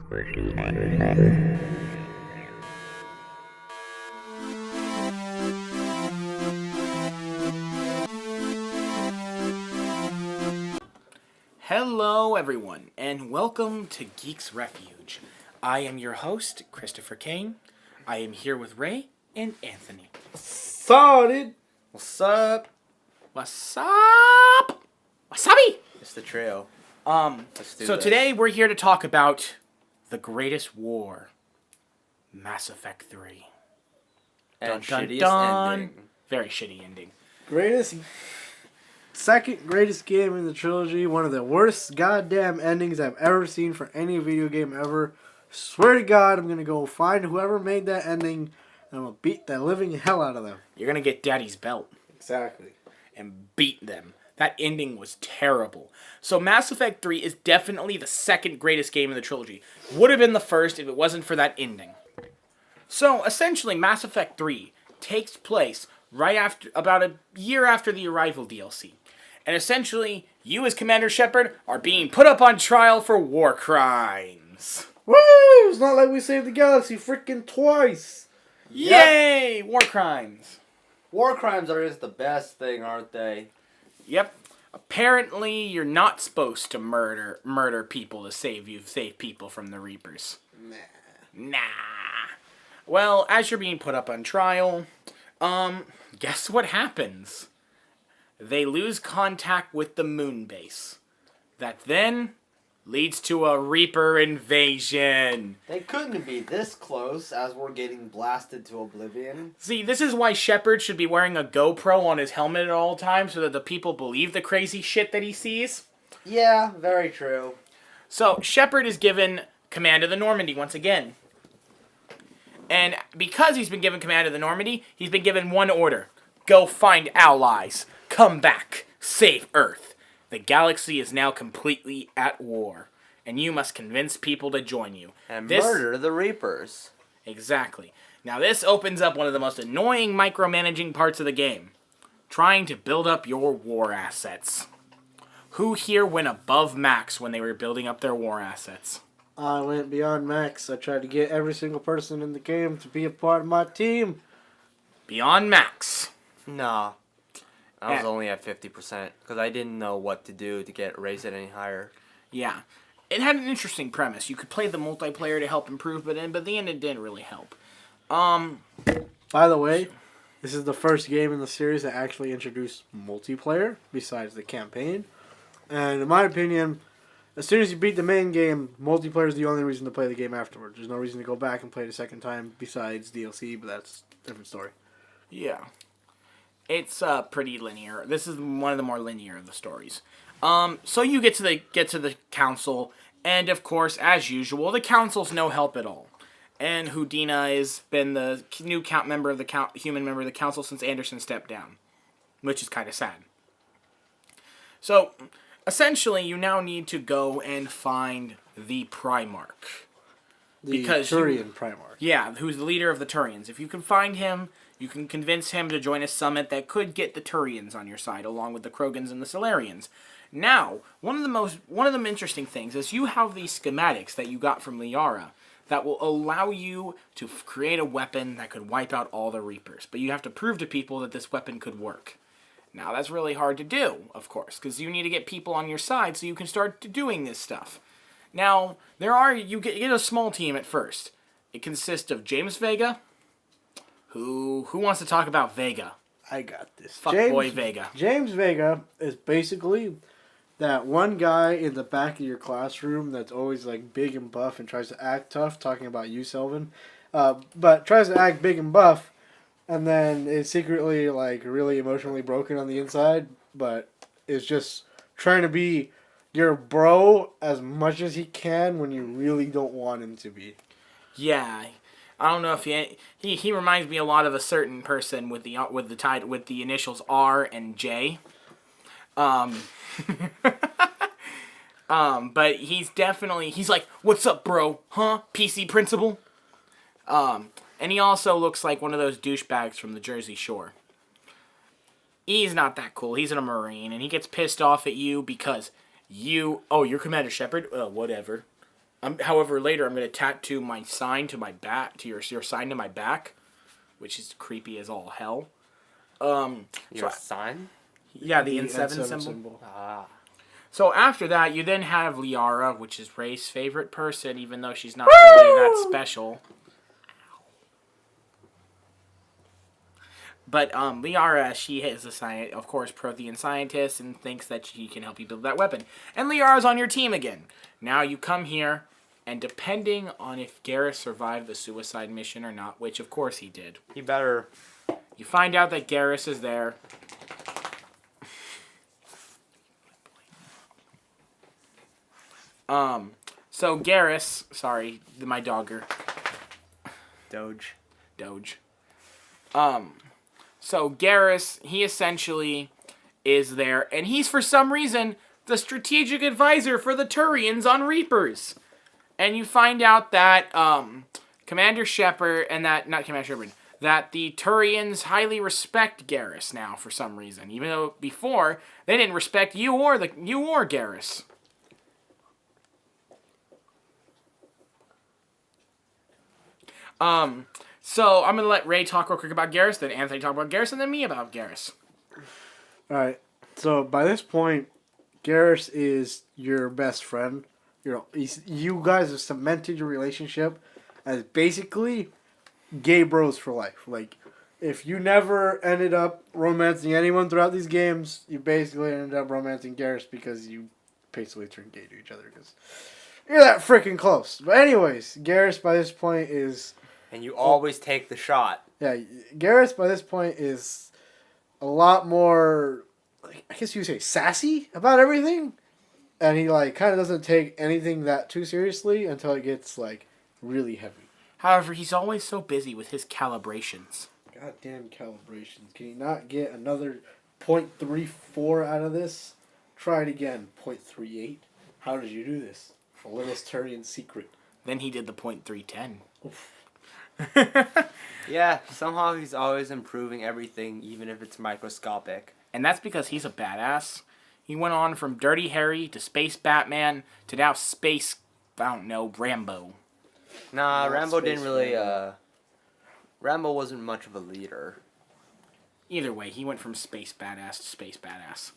Hello everyone, and welcome to Geek's Refuge. I am your host, Christopher Kane. I am here with Ray and Anthony. Sorted. What's up? What's up? Wasabi! It's the trio. So today we're here to talk about the greatest war, Mass Effect 3. And Dun, dun, shittiest dun. ending. Very shitty ending. Second greatest game in the trilogy. One of the worst goddamn endings I've ever seen for any video game ever. Swear to God, I'm going to go find whoever made that ending and I'm going to beat the living hell out of them. You're going to get Daddy's belt. Exactly. And beat them. That ending was terrible. So Mass Effect 3 is definitely the second greatest game in the trilogy. Would have been the first if it wasn't for that ending. So essentially Mass Effect 3 takes place right after, about a year after the Arrival DLC. And essentially, you as Commander Shepard are being put up on trial for war crimes. Woo! It's not like we saved the galaxy freaking twice. Yay! War crimes. War crimes are just the best thing, aren't they? Yep. Apparently, you're not supposed to murder people to save people from the Reapers. Nah. Well, as you're being put up on trial, guess what happens? They lose contact with the moon base. That then leads to a Reaper invasion. They couldn't be this close as we're getting blasted to oblivion. See, this is why Shepard should be wearing a GoPro on his helmet at all times so that the people believe the crazy shit that he sees. Yeah, very true. So, Shepard is given command of the Normandy once again. And because he's been given command of the Normandy, he's been given one order. Go find allies. Come back. Save Earth. The galaxy is now completely at war. And you must convince people to join you. And murder the Reapers. Exactly. Now this opens up one of the most annoying micromanaging parts of the game. Trying to build up your war assets. Who here went above max when they were building up their war assets? I went beyond max. I tried to get every single person in the game to be a part of my team. Beyond max. Nah. I was only at 50% because I didn't know what to do to raise it any higher. Yeah. It had an interesting premise. You could play the multiplayer to help improve, but in the end it didn't really help. By the way, this is the first game in the series that actually introduced multiplayer besides the campaign. And in my opinion, as soon as you beat the main game, multiplayer is the only reason to play the game afterwards. There's no reason to go back and play it a second time besides DLC, but that's a different story. Yeah. It's pretty linear. This is one of the more linear of the stories. So you get to the council, and of course, as usual, the council's no help at all. And Houdina has been the new human member of the council since Anderson stepped down, which is kind of sad. So essentially, you now need to go and find the Primarch. The Turian Primarch. Yeah, who's the leader of the Turians. If you can find him, you can convince him to join a summit that could get the Turians on your side, along with the Krogans and the Solarians. Now, one of the interesting things is you have these schematics that you got from Liara that will allow you to create a weapon that could wipe out all the Reapers. But you have to prove to people that this weapon could work. Now, that's really hard to do, of course, because you need to get people on your side so you can start doing this stuff. Now, you get a small team at first. It consists of James Vega. Who wants to talk about Vega? I got this. Fuckboy Vega. James Vega is basically that one guy in the back of your classroom that's always like big and buff and tries to act tough, talking about you, Selvin. But tries to act big and buff, and then is secretly like really emotionally broken on the inside, but is just trying to be your bro as much as he can when you really don't want him to be. Yeah. I don't know if he reminds me a lot of a certain person with the initials R and J. But he's like, "What's up, bro? Huh? PC principal?" And he also looks like one of those douchebags from the Jersey Shore. He's not that cool. He's a Marine, and he gets pissed off at you because you're Commander Shepard? Whatever. However, later I'm going to tattoo my sign to my back, to your sign to my back, which is creepy as all hell. Your sign? Yeah, the N7 symbol. So after that, you then have Liara, which is Ray's favorite person, even though she's not really that special. But Liara, she is of course, Prothean scientist and thinks that she can help you build that weapon. And Liara's on your team again. Now you come here, and depending on if Garrus survived the suicide mission or not, which of course he did. He better. You find out that Garrus is there. So Garrus, sorry, my dogger. Doge. So Garrus, he essentially is there, and he's for some reason the strategic advisor for the Turians on Reapers. And you find out that Commander Shepard and that the Turians highly respect Garrus now for some reason, even though before they didn't respect you or Garrus. So I'm gonna let Ray talk real quick about Garrus, then Anthony talk about Garrus, and then me about Garrus. Alright, so by this point, Garrus is your best friend. You guys have cemented your relationship as basically gay bros for life. Like, if you never ended up romancing anyone throughout these games, you basically ended up romancing Garrus because you basically turned gay to each other because you're that freaking close. But anyways, Garrus by this point is... And you always take the shot. Yeah, Garrus by this point is a lot more, like, I guess you would say, sassy about everything. And he, like, kind of doesn't take anything that too seriously until it gets, like, really heavy. However, he's always so busy with his calibrations. Goddamn calibrations. Can you not get another 0.34 out of this? Try it again. 0.38. How did you do this? A little Turian secret. Then he did the 0.310. Oof. Yeah, somehow he's always improving everything, even if it's microscopic. And that's because he's a badass. He went on from Dirty Harry to Space Batman to now Space, I don't know, Rambo. Nah, Not Rambo Space didn't really, Rambo. Rambo wasn't much of a leader. Either way, he went from Space Badass to Space Badass.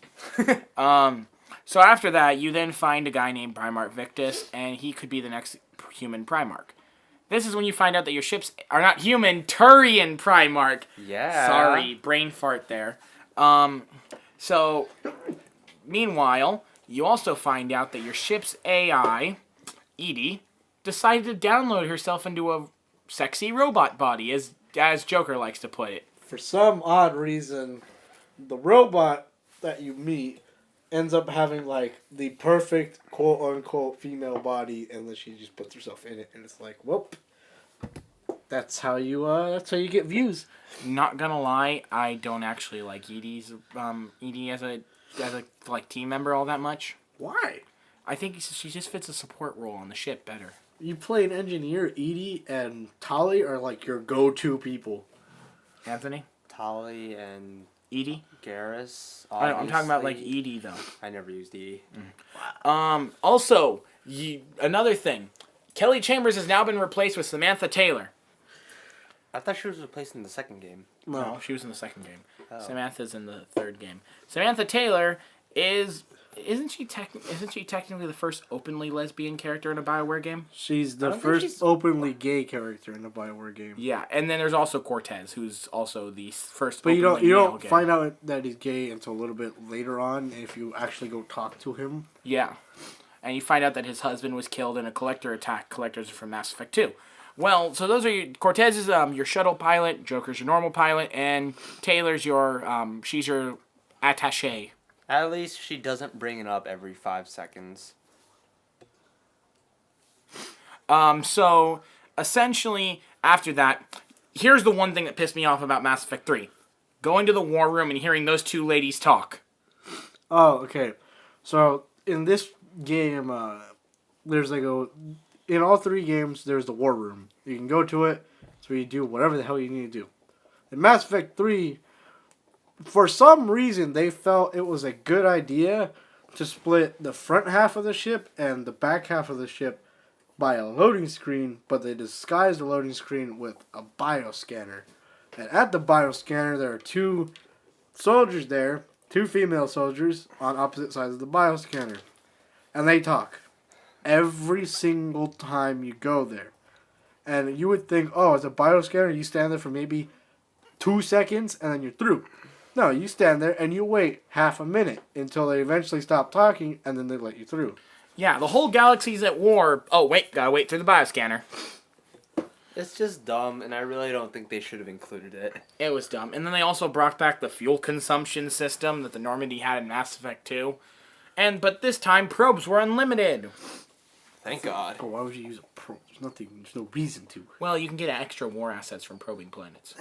So after that, you then find a guy named Primarch Victus, and he could be the next human Primarch. This is when you find out that your ships are not human, Turian Primarch. Yeah. Sorry, brain fart there. So, meanwhile, you also find out that your ship's AI, Edie, decided to download herself into a sexy robot body, as Joker likes to put it. For some odd reason, the robot that you meet ends up having, like, the perfect quote-unquote female body, and then she just puts herself in it, and it's like, whoop. That's how you get views. Not gonna lie, I don't actually like Edie as a like team member all that much. Why? I think she just fits a support role on the ship better. You play an engineer, Edie and Tali are like your go-to people. Anthony? Tali and Edie? Garrus. I'm talking about like Edie though. I never used Edie. Also, another thing. Kelly Chambers has now been replaced with Samantha Taylor. I thought she was replaced in the second game. No, she was in the second game. Oh. Samantha's in the third game. Samantha Taylor isn't she technically the first openly lesbian character in a BioWare game? She's the first openly gay character in a BioWare game. Yeah, and then there's also Cortez, who's also the first. But you openly don't gay. find out that he's gay until a little bit later on if you actually go talk to him. Yeah, and you find out that his husband was killed in a collector attack. Collectors are from Mass Effect 2. Well, so those are Cortez is your shuttle pilot, Joker's your normal pilot, and Taylor's she's your attaché. At least she doesn't bring it up every 5 seconds. So essentially after that, here's the one thing that pissed me off about Mass Effect 3. Going to the war room and hearing those two ladies talk. Oh, okay. So in this game, there's in all three games, there's the war room. You can go to it, so you do whatever the hell you need to do. In Mass Effect 3, for some reason, they felt it was a good idea to split the front half of the ship and the back half of the ship by a loading screen, but they disguise the loading screen with a bioscanner. And at the bioscanner, there are two soldiers there, two female soldiers on opposite sides of the bioscanner. And they talk every single time you go there. And you would think, oh, it's a bioscanner, you stand there for maybe 2 seconds and then you're through. No, you stand there and you wait half a minute until they eventually stop talking and then they let you through. Yeah, the whole galaxy's at war. Oh, wait, gotta wait through the bioscanner. It's just dumb, and I really don't think they should have included it. It was dumb. And then they also brought back the fuel consumption system that the Normandy had in Mass Effect 2. But this time, probes were unlimited. Thank God. Oh, why would you use a probe? There's no reason to. Well, you can get extra war assets from probing planets.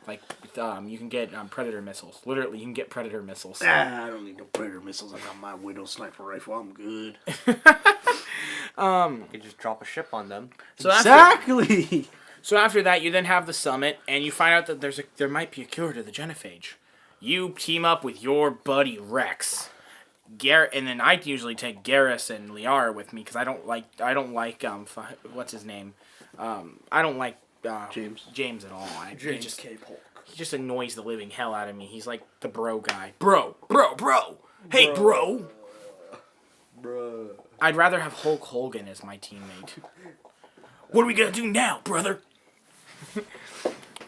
Like, you can get Predator missiles. Literally, you can get Predator missiles. I don't need no Predator missiles. I got my Widow sniper rifle. I'm good. You could just drop a ship on them. So Exactly! So after that, you then have the summit, and you find out that there might be a cure to the genophage. You team up with your buddy Rex, and then I usually take Garrus and Liara with me because I don't like what's his name, I don't like James at all. He just annoys the living hell out of me. He's like the bro guy. Bro. Hey, bro. I'd rather have Hulk Hogan as my teammate. What are we gonna do now, brother?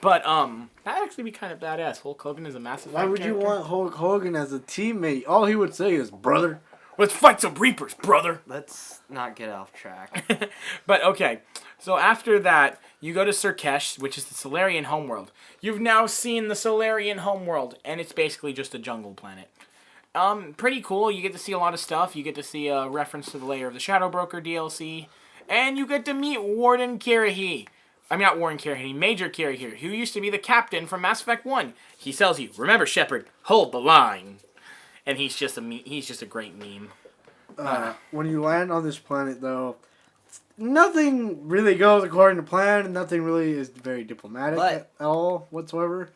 But that'd actually be kind of badass. Hulk Hogan is a massive. Why would you want Hulk Hogan as a teammate? All he would say is, brother. Let's fight some Reapers, brother. Let's not get off track. But okay, so after that, you go to Surkesh, which is the Solarian homeworld. You've now seen the Solarian homeworld, and it's basically just a jungle planet. Pretty cool. You get to see a lot of stuff. You get to see a reference to the Layer of the Shadow Broker DLC. And you get to meet Warden Kirahi. I mean, not Warden Kirahi, Major Kirahi, who used to be the captain from Mass Effect 1. He tells you, remember, Shepard, hold the line. And he's just a great meme. When you land on this planet, though, nothing really goes according to plan, and nothing really is very diplomatic at all whatsoever.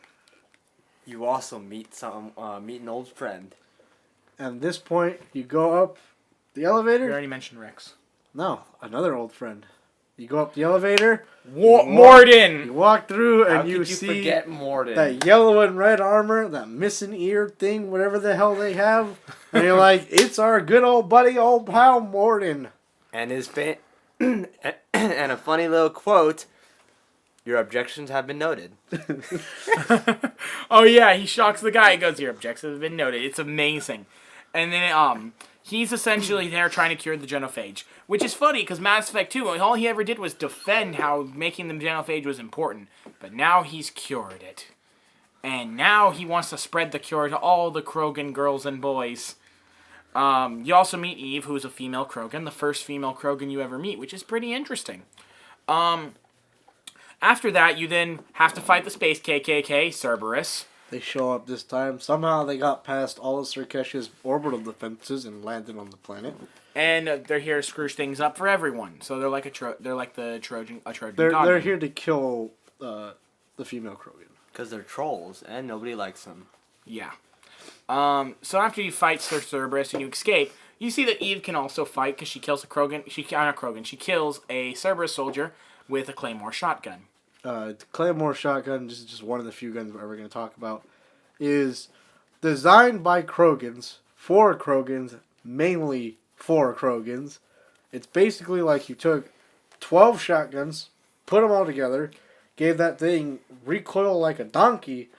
You also meet an old friend. And at this point, you go up the elevator. We already mentioned Rex. No, another old friend. You go up the elevator. Morden! You walk through and How you could see forget Morden? that yellow and red armor, that missing ear thing, whatever the hell they have. And you're like, it's our good old buddy, old pal Morden. And his and a funny little quote, your objections have been noted. Oh yeah, he shocks the guy. He goes, your objections have been noted. It's amazing. And then he's essentially there trying to cure the genophage. Which is funny, because Mass Effect 2, all he ever did was defend how making the genophage was important. But now he's cured it. And now he wants to spread the cure to all the Krogan girls and boys. You also meet Eve, who is a female Krogan, the first female Krogan you ever meet, which is pretty interesting. After that, you then have to fight the Space KKK, Cerberus. They show up this time. Somehow they got past all of Surkesh's orbital defenses and landed on the planet. And they're here to screw things up for everyone. So they're like the Trojan god. They're here to kill the female Krogan. Because they're trolls, and nobody likes them. Yeah. So after you fight Sir Cerberus and you escape, you see that Eve can also fight because she kills a Krogan. She kills a Cerberus soldier with a Claymore shotgun. The Claymore shotgun, this is just one of the few guns we're ever going to talk about, is designed by Krogans, for Krogans, mainly for Krogans. It's basically like you took 12 shotguns, put them all together, gave that thing recoil like a donkey,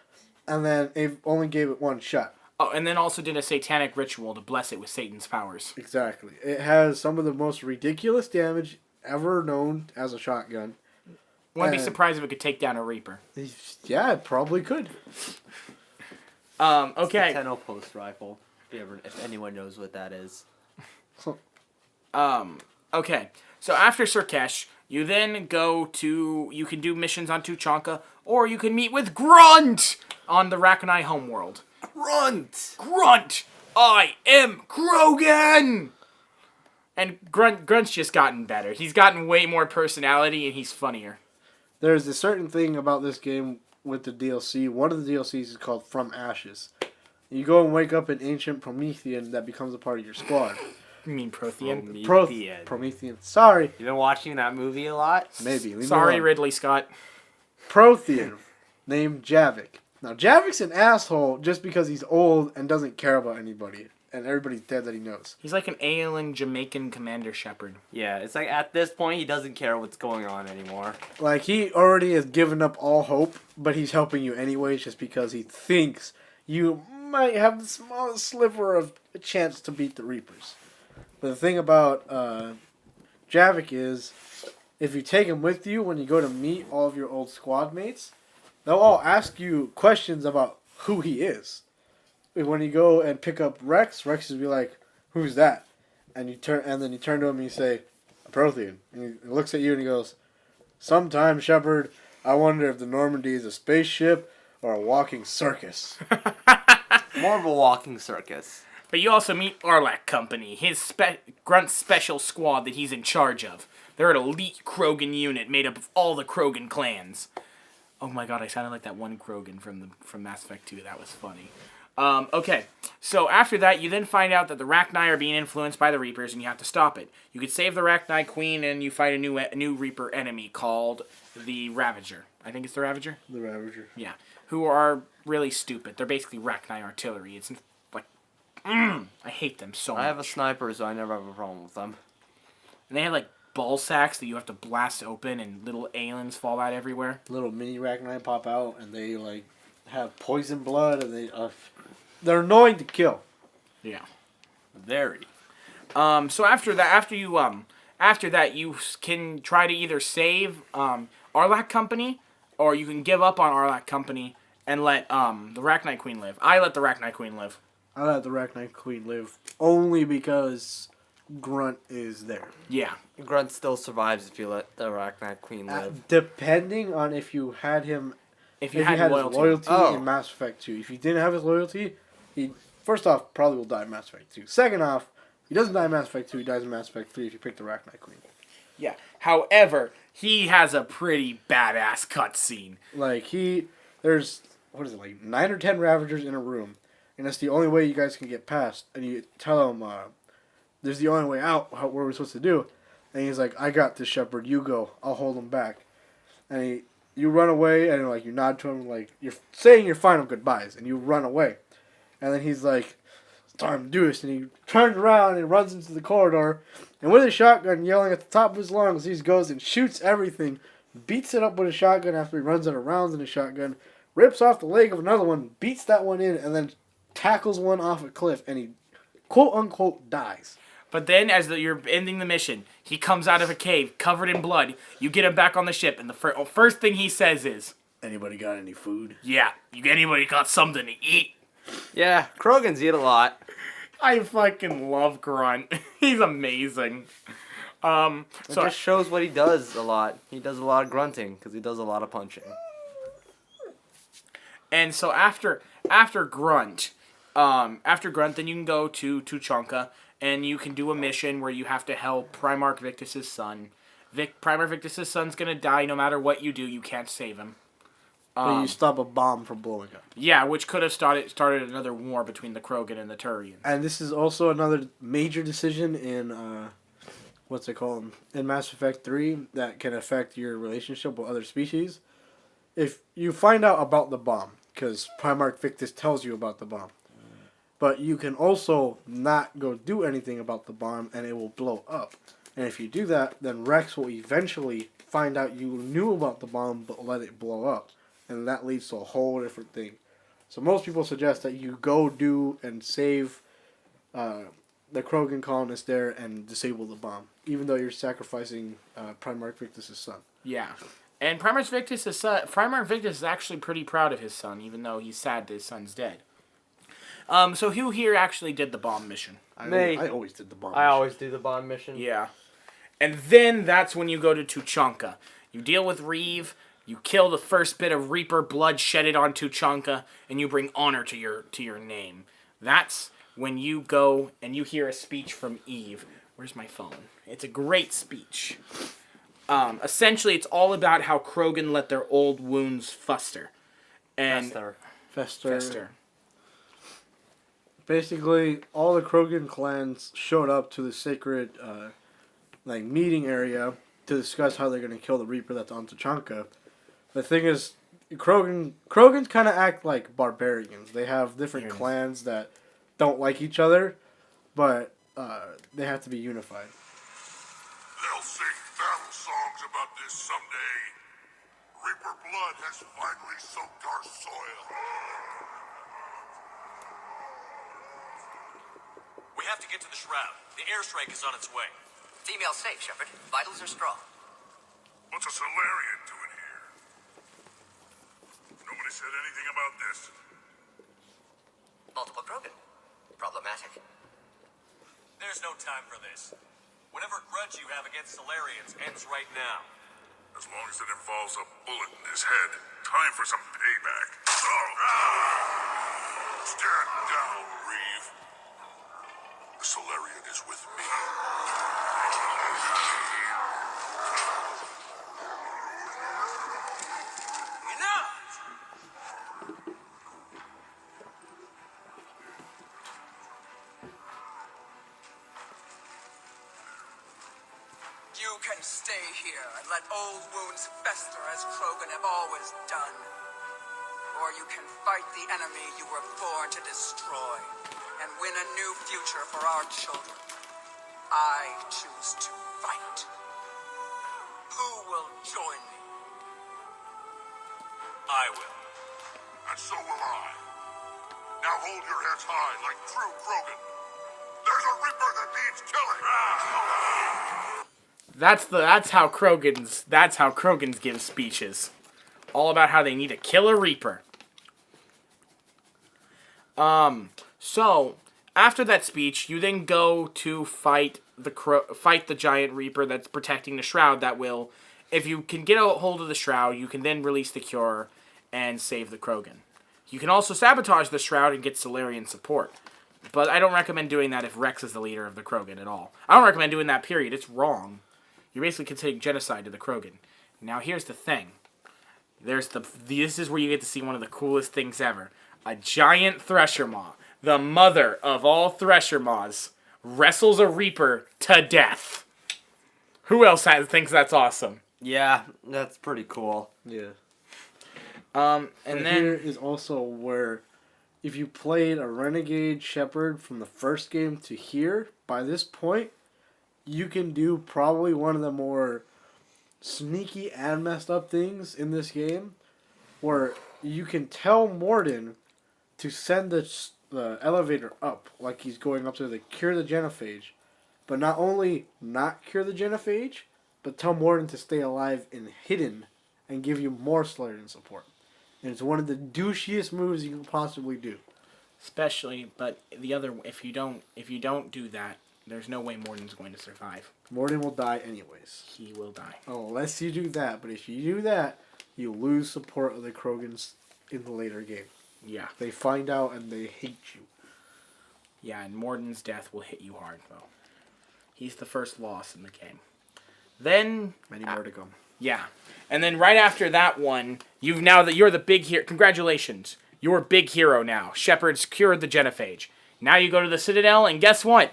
and then it only gave it one shot. Oh, and then also did a satanic ritual to bless it with Satan's powers. Exactly. It has some of the most ridiculous damage ever known as a shotgun. Wouldn't be surprised if it could take down a Reaper. Yeah, it probably could. Okay. It's the 10 post rifle. If anyone knows what that is. Okay. So after Surkesh, you then you can do missions on Tuchanka, or you can meet with Grunt on the Rachni homeworld. Grunt! I am Krogan! And Grunt's just gotten better. He's gotten way more personality, and he's funnier. There's a certain thing about this game with the DLC. One of the DLCs is called From Ashes. You go and wake up an ancient Promethean that becomes a part of your squad. You mean Prothean? Promethean. Sorry. You been watching that movie a lot? Maybe. Leave me Sorry, alone. Ridley Scott. Prothean, named Javik. Now, Javik's an asshole just because he's old and doesn't care about anybody. And everybody's dead that he knows. He's like an alien Jamaican Commander Shepherd. Yeah, it's like at this point he doesn't care what's going on anymore. Like, he already has given up all hope, but he's helping you anyways just because he thinks you might have the smallest sliver of a chance to beat the Reapers. But the thing about Javik is, if you take him with you when you go to meet all of your old squad mates, they'll all ask you questions about who he is. When you go and pick up Rex will be like, "Who's that?" And you turn to him and you say, "A Prothean." And he looks at you and he goes, "Sometimes, Shepard, I wonder if the Normandy is a spaceship or a walking circus." More of a walking circus. But you also meet Arlac Company, his grunt special squad that he's in charge of. They're an elite Krogan unit made up of all the Krogan clans. Oh my god, I sounded like that one Krogan from Mass Effect 2. That was funny. Okay, so after that, you then find out that the Rachni are being influenced by the Reapers, and you have to stop it. You could save the Rachni Queen, and you fight a new Reaper enemy called the Ravager. I think it's the Ravager? The Ravager. Yeah. Who are really stupid. They're basically Rachni artillery. It's like, I hate them so much. I have a sniper, so I never have a problem with them. And they have like ball sacks that you have to blast open, and little aliens fall out everywhere. Little mini Rachni pop out, and they like have poison blood, and they're annoying to kill. Yeah. Very. So after that, you can try to either save Arlac Company, or you can give up on Arlac Company and let the Rachni Queen live. I let the Rachni Queen live. I let the Rachni Queen live only because Grunt is there. Yeah. Grunt still survives if you let the Arachnid Queen live. Depending on if you had him, If you had his loyalty. in Mass Effect 2. If you didn't have his loyalty, he first off probably will die in Mass Effect 2. Second off, he doesn't die in Mass Effect 2. He dies in Mass Effect 3 if you pick the Rachni Queen. Yeah. However, he has a pretty badass cutscene. Like there's like 9 or 10 Ravagers in a room, and that's the only way you guys can get past. And you tell him, "There's the only way out. What we're supposed to do?" And he's like, "I got this, Shepard. You go. I'll hold him back." And you run away, and like you nod to him, like you're saying your final goodbyes, and you run away. And then he's like, "It's time to do this." And he turns around and runs into the corridor, and with his shotgun yelling at the top of his lungs, he goes and shoots everything, beats it up with a shotgun after he runs out of rounds in his shotgun, rips off the leg of another one, beats that one in, and then tackles one off a cliff, and he quote-unquote dies. But then, as you're ending the mission, he comes out of a cave covered in blood. You get him back on the ship, and the first thing he says is, "Anybody got any food?" "Yeah, anybody got something to eat?" Yeah, Krogans eat a lot. I fucking love Grunt. He's amazing. It just shows what he does a lot. He does a lot of grunting because he does a lot of punching. And so after Grunt, then you can go to Tuchanka, and you can do a mission where you have to help Primarch Victus's son. Primarch Victus's son's gonna die no matter what you do. You can't save him. But you stop a bomb from blowing up. Yeah, which could have started another war between the Krogan and the Turians. And this is also another major decision in in Mass Effect 3 that can affect your relationship with other species. If you find out about the bomb, because Primarch Victus tells you about the bomb, but you can also not go do anything about the bomb and it will blow up. And if you do that, then Rex will eventually find out you knew about the bomb but let it blow up. And that leads to a whole different thing. So most people suggest that you go do and save the Krogan colonists there and disable the bomb, even though you're sacrificing Primarch Victus' son. Yeah. And Primarch Victus is actually pretty proud of his son, even though he's sad that his son's dead. So who here actually did the bomb mission? I always did the bomb I always do the bomb mission. Yeah. And then that's when you go to Tuchanka. You deal with Reeve, you kill the first bit of Reaper blood shedded on Tuchanka, and you bring honor to your name. That's when you go and you hear a speech from Eve. Where's my phone? It's a great speech. Essentially, it's all about how Krogan let their old wounds fester. And Fester. Basically, all the Krogan clans showed up to the sacred meeting area to discuss how they're going to kill the Reaper that's on Tachanka. The thing is, Krogans kind of act like barbarians. They have different clans that don't like each other, but they have to be unified. They'll sing battle songs about this someday. Reaper blood has finally soaked our soil. We have to get to the Shroud. The airstrike is on its way. Female safe, Shepard. Vitals are strong. What's a Solarian doing here? Nobody said anything about this. Multiple Krogan. Problematic. There's no time for this. Whatever grudge you have against Solarians ends right now. As long as it involves a bullet in his head. Time for some payback. Stand down, Reeve. The Solarian is with me. Enough! You can stay here and let old wounds fester as Krogan have always done. Or you can fight the enemy you were born to destroy and win a new future for our children. I choose to fight. Who will join me? I will. And so will I. Now hold your heads high like true Krogan. There's a Reaper that needs killing. That's how Krogans give speeches. All about how they need to kill a Reaper. So after that speech, you then go to fight the giant Reaper that's protecting the Shroud. That will, if you can get a hold of the Shroud, you can then release the cure and save the Krogan. You can also sabotage the Shroud and get Solarian support. But I don't recommend doing that if Rex is the leader of the Krogan at all. I don't recommend doing that, period. It's wrong. You're basically considering genocide to the Krogan. Now here's the thing. This is where you get to see one of the coolest things ever. A giant Thresher Maw, the mother of all Thresher Maws, wrestles a Reaper to death. Who else thinks that's awesome? Yeah, that's pretty cool. Yeah. And then here is also where, if you played a Renegade Shepherd from the first game to here, by this point, you can do probably one of the more sneaky and messed up things in this game, where you can tell Morden to send the elevator up, like he's going up to cure the genophage, but not only not cure the genophage, but tell Morden to stay alive and hidden and give you more Solarian support. And it's one of the douchiest moves you can possibly do. especially, but the other, if you don't do that, there's no way Morden's going to survive. Morden will die anyways. He will die. Unless you do that. But if you do that, you lose support of the Krogans in the later game. Yeah. They find out and they hate you. Yeah, and Morden's death will hit you hard, though. He's the first loss in the game. Then... Many more to come. Yeah. And then right after that one, you're the big hero. Congratulations. You're a big hero now. Shepard's cured the genophage. Now you go to the Citadel, and guess what?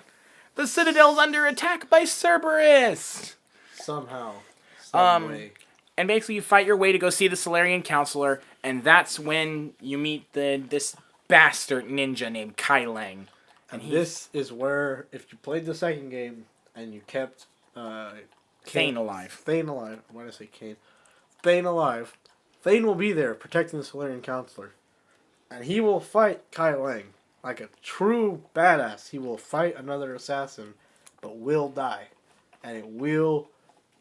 The Citadel's under attack by Cerberus! Somehow. Some way. And basically you fight your way to go see the Solarian Counselor, and that's when you meet this bastard ninja named Kai Lang. And this is where, if you played the second game, and you kept... Thane alive. Thane alive. Why did I say Kane? Thane alive. Thane will be there protecting the Solarian Counselor. And he will fight Kai Lang. Like a true badass. He will fight another assassin, but will die. And it will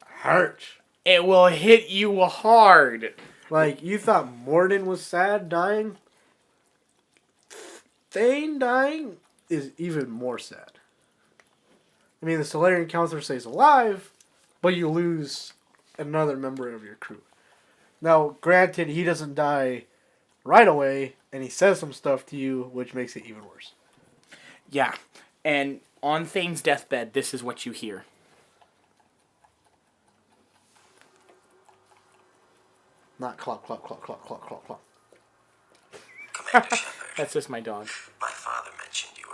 hurt. It will hit you hard. Like, you thought Morden was sad dying? Thane dying is even more sad. I mean, the Solarian Counselor stays alive, but you lose another member of your crew. Now, granted, he doesn't die right away, and he says some stuff to you, which makes it even worse. Yeah, and on Thane's deathbed, this is what you hear. Not clop, clop, clop, clop, clop, clop, clop. Commander Shepard, That's just my dog. my father mentioned you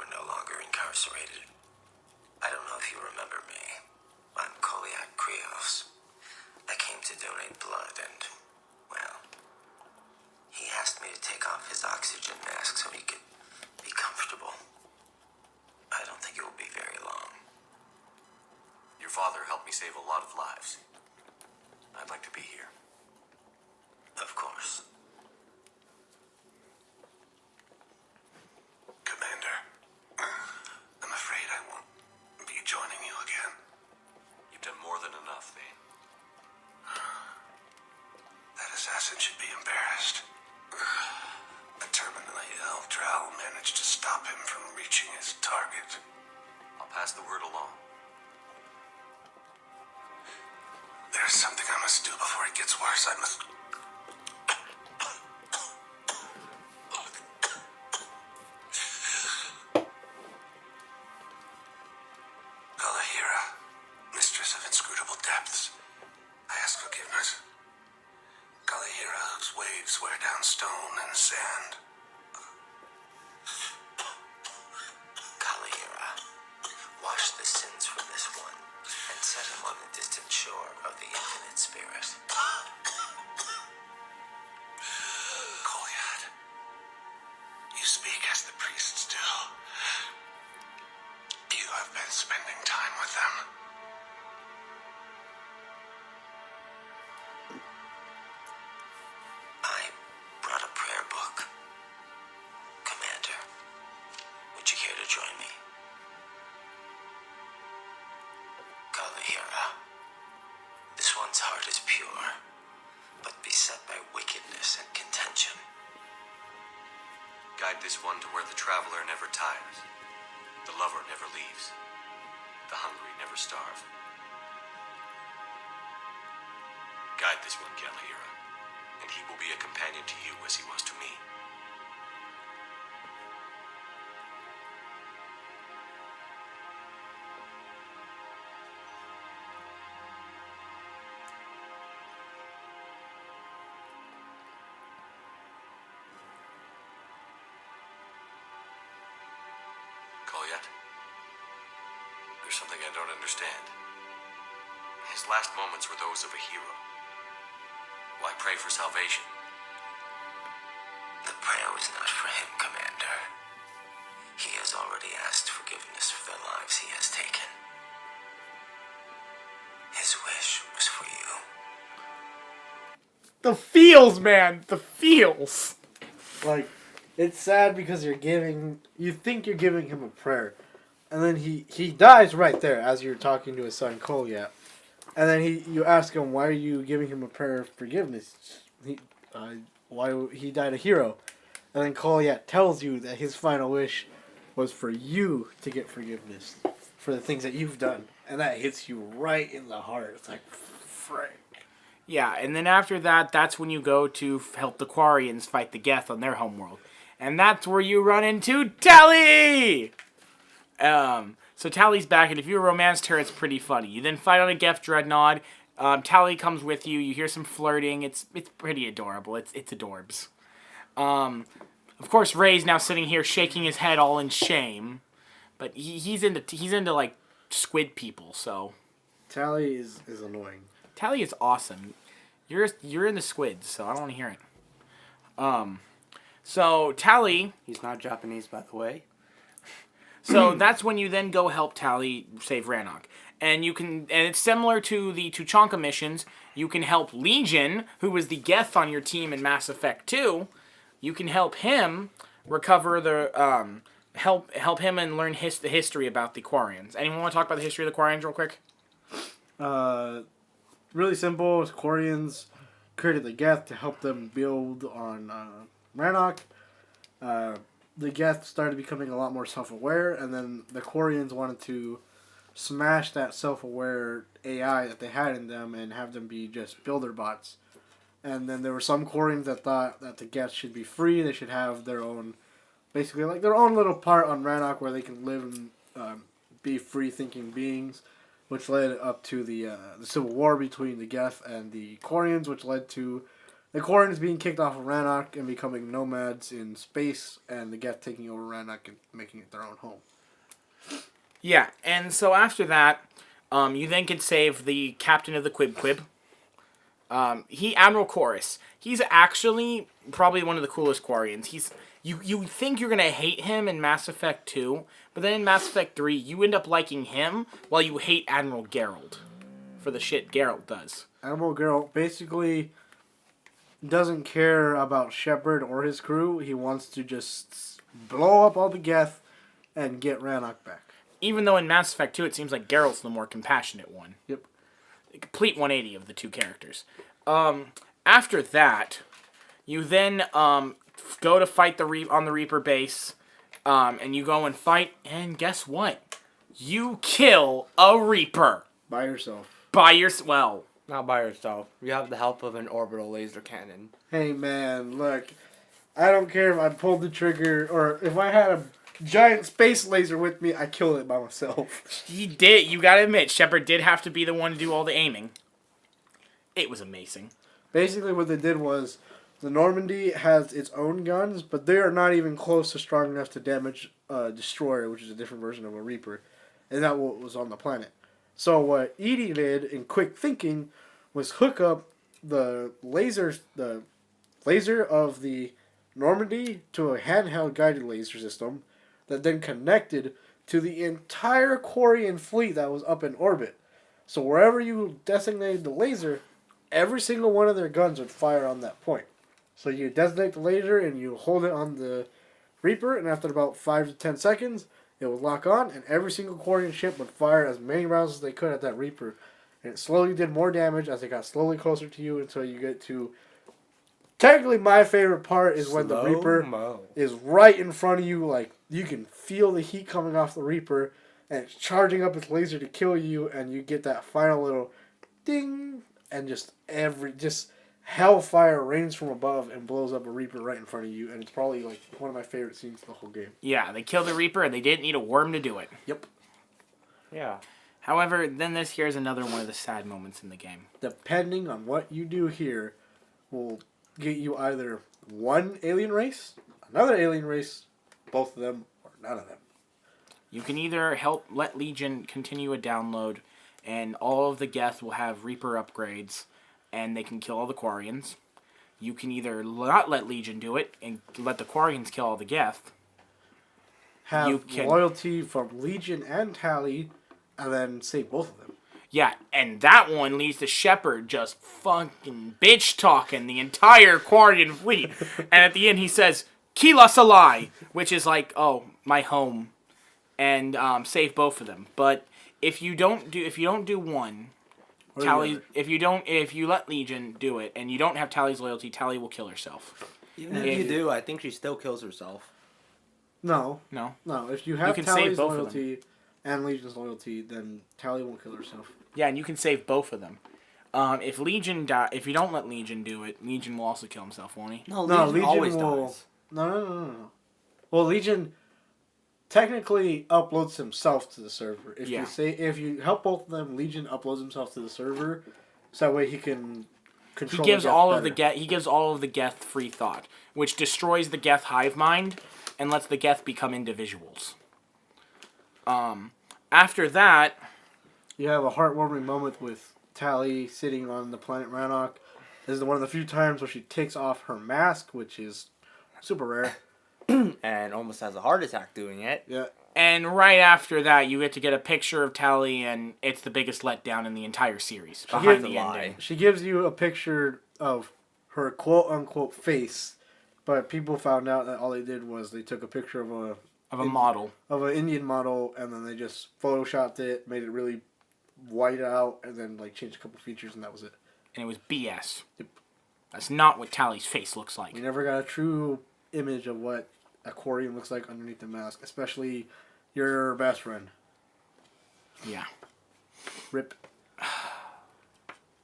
Thompson should be embarrassed. A terminally ill Drow managed to stop him from reaching his target. I'll pass the word along. There's something I must do before it gets worse. I must... Kalahira, mistress of inscrutable depths, I ask forgiveness. Kalahira, whose waves wear down stone and sand. Kalahira, wash the sins from this one and set him on the distant shore of the infinite spirit. Kolyat, you speak as the priests do. You have been spending time with them. I brought a prayer book. Commander, would you care to join me? Kalahira, this one's heart is pure, but beset by wickedness and contention. Guide this one to where the traveler never tires, the lover never leaves, the hungry never starve. Guide this one, Kalahira, and he will be a companion to you as he was to me. Kolyat, there's something I don't understand. His last moments were those of a hero. Why pray for salvation? The prayer was not for him, Commander. He has already asked forgiveness for the lives he has taken. His wish was for you. The feels, man. The feels. Like, it's sad because you think you're giving him a prayer. And then he dies right there as you're talking to his son Kolyat. And then you ask him, why are you giving him a prayer of forgiveness? Why he died a hero. And then Kolyat tells you that his final wish was for you to get forgiveness for the things that you've done. And that hits you right in the heart. It's like, frick. Yeah, and then after that, that's when you go to help the Quarians fight the Geth on their homeworld. And that's where you run into Tally! So Tally's back, and if you romanced her, it's pretty funny. You then fight on a Geth dreadnought. Tally comes with you. You hear some flirting. It's pretty adorable. It's adorbs. Of course, Ray's now sitting here shaking his head all in shame, but he's into like squid people. So Tally is annoying. Tally is awesome. You're into squids, so I don't want to hear it. So Tally. He's not Japanese, by the way. So that's when you then go help Tally save Rannoch. And it's similar to the Tuchanka missions. You can help Legion, who was the Geth on your team in Mass Effect 2. You can help him recover the help him and learn the history about the Quarians. Anyone want to talk about the history of the Quarians real quick? Really simple. Quarians created the Geth to help them build on Rannoch. The Geth started becoming a lot more self-aware, and then the Quarians wanted to smash that self-aware AI that they had in them and have them be just builder bots. And then there were some Quarians that thought that the Geth should be free. They should have their own, basically like their own little part on Rannoch where they can live and be free-thinking beings, which led up to the civil war between the Geth and the Quarians, which led to the Quarians being kicked off of Rannoch and becoming nomads in space, and the Geth taking over Rannoch and making it their own home. Yeah, and so after that, you then can save the captain of the Quib. Admiral Chorus. He's actually probably one of the coolest Quarians. You think you're gonna hate him in Mass Effect 2, but then in Mass Effect 3, you end up liking him while you hate Admiral Geralt for the shit Geralt does. Admiral Geralt basically doesn't care about Shepard or his crew. He wants to just blow up all the Geth and get Rannoch back. Even though in Mass Effect 2, it seems like Geralt's the more compassionate one. Yep. A complete 180 of the two characters. After that, you then go to fight on the Reaper base, and you go and fight, and guess what? You kill a Reaper By yourself. well. Not by yourself. You have the help of an orbital laser cannon. Hey man, look. I don't care if I pulled the trigger or if I had a giant space laser with me, I killed it by myself. He did. You gotta admit, Shepard did have to be the one to do all the aiming. It was amazing. Basically what they did was the Normandy has its own guns, but they are not even close to strong enough to damage a destroyer, which is a different version of a Reaper. And that's what was on the planet. So what Edie did in quick thinking was hook up the laser of the Normandy to a handheld guided laser system that then connected to the entire Quarian fleet that was up in orbit. So wherever you designated the laser, every single one of their guns would fire on that point. So you designate the laser and you hold it on the Reaper, and after about 5 to 10 seconds, it would lock on, and every single Quarian ship would fire as many rounds as they could at that Reaper. And it slowly did more damage as it got slowly closer to you until you get to... Technically, my favorite part is when the Reaper is right in front of you. Like, you can feel the heat coming off the Reaper, and it's charging up its laser to kill you, and you get that final little ding, and just hellfire rains from above and blows up a Reaper right in front of you, and it's probably like one of my favorite scenes of the whole game. Yeah, they killed the Reaper, and they didn't need a worm to do it. Yep. Yeah. However, then here's another one of the sad moments in the game. Depending on what you do here, will get you either one alien race, another alien race, both of them, or none of them. You can either let Legion continue a download, and all of the Geth will have Reaper upgrades, and they can kill all the Quarians. You can either not let Legion do it, and let the Quarians kill all the Geth. Have loyalty from Legion and Tally, and then save both of them. Yeah, and that one leads to Shepard just fucking bitch-talking the entire Quarian fleet. And at the end he says, Kila Salai, which is like, oh, my home. And save both of them. But if you don't do one, Tally, if you let Legion do it, and you don't have Tally's loyalty, Tally will kill herself. Even if you do, I think she still kills herself. No. If you have can Tally's save both of loyalty and Legion's loyalty, then Tally won't kill herself. Yeah, and you can save both of them. If you don't let Legion do it, Legion will also kill himself, won't he? No, Legion always dies. No. Well, Legion technically uploads himself to the server. If you help both of them, Legion uploads himself to the server, so that way he can control. He gives all of the Geth free thought, which destroys the Geth hive mind and lets the Geth become individuals. After that, you have a heartwarming moment with Tally sitting on the planet Rannoch. This is one of the few times where she takes off her mask, which is super rare. And almost has a heart attack doing it. Yeah. And right after that, you get a picture of Tally, and it's the biggest letdown in the entire series. Behind the ending. She gives you a picture of her quote-unquote face, but people found out that all they did was they took a picture of an Indian model, and then they just photoshopped it, made it really white out, and then changed a couple features, and that was it. And it was BS. Yep. That's not what Tally's face looks like. We never got a true image of what a Quarian looks like underneath the mask, especially your best friend. Yeah. RIP.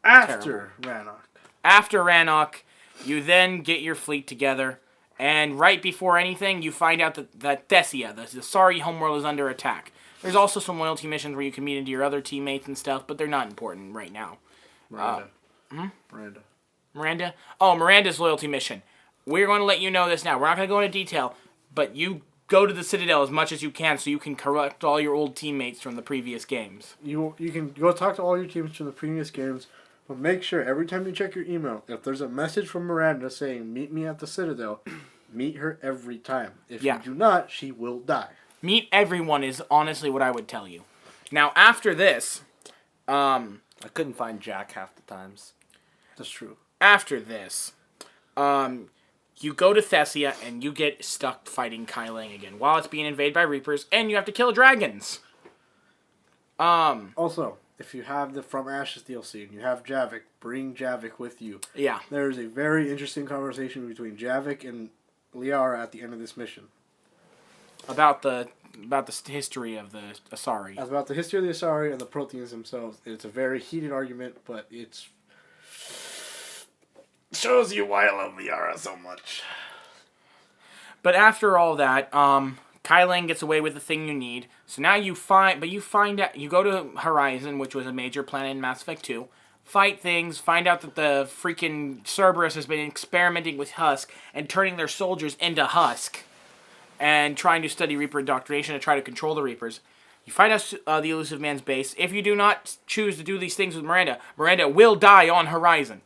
After Rannoch, you then get your fleet together, and right before anything, you find out that Thessia, the Sari homeworld, is under attack. There's also some loyalty missions where you can meet into your other teammates and stuff, but they're not important right now. Miranda? Oh, Miranda's loyalty mission. We're going to let you know this now. We're not going to go into detail, but you go to the Citadel as much as you can so you can correct all your old teammates from the previous games. You can go talk to all your teammates from the previous games, but make sure every time you check your email, if there's a message from Miranda saying, meet me at the Citadel, meet her every time. If you do not, she will die. Meet everyone is honestly what I would tell you. Now, after this... I couldn't find Jack half the times. That's true. After this... you go to Thessia, and you get stuck fighting Kai Lang again while it's being invaded by Reapers, and you have to kill dragons. Also, if you have the From Ashes DLC and you have Javik, bring Javik with you. Yeah. There is a very interesting conversation between Javik and Liara at the end of this mission. About the history of the Asari. About the history of the Asari and the Proteans themselves. It's a very heated argument, but it's shows you why I love Liara so much. But after all that, Kai Lang gets away with the thing you need. So now you find out, you go to Horizon, which was a major planet in Mass Effect 2, fight things, find out that the freaking Cerberus has been experimenting with Husk and turning their soldiers into Husk and trying to study Reaper indoctrination to try to control the Reapers. You find out the Elusive Man's base. If you do not choose to do these things with Miranda, Miranda will die on Horizon.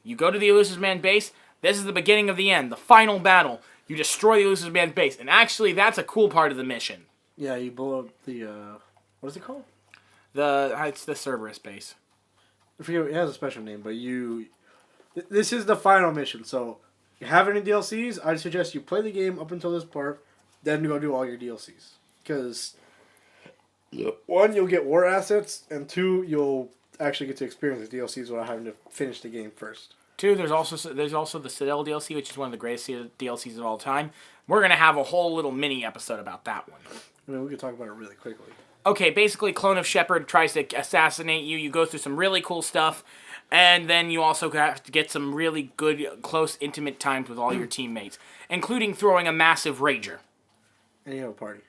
You go to the Elusive Man base. This is the beginning of the end, the final battle. You destroy the Elusive Man base. And actually, that's a cool part of the mission. Yeah, you blow up the, what is it called? It's the Cerberus base. I forget, it has a special name, but this is the final mission, so if you have any DLCs, I'd suggest you play the game up until this part, then go do all your DLCs. Because, one, you'll get war assets, and two, you'll actually get to experience the DLCs without having to finish the game first. Two, there's also the Citadel DLC, which is one of the greatest DLCs of all time. We're going to have a whole little mini episode about that one. I mean, we could talk about it really quickly. Okay, basically, Clone of Shepard tries to assassinate you. You go through some really cool stuff, and then you also have to get some really good, close, intimate times with all your teammates, including throwing a massive rager. And you have a party.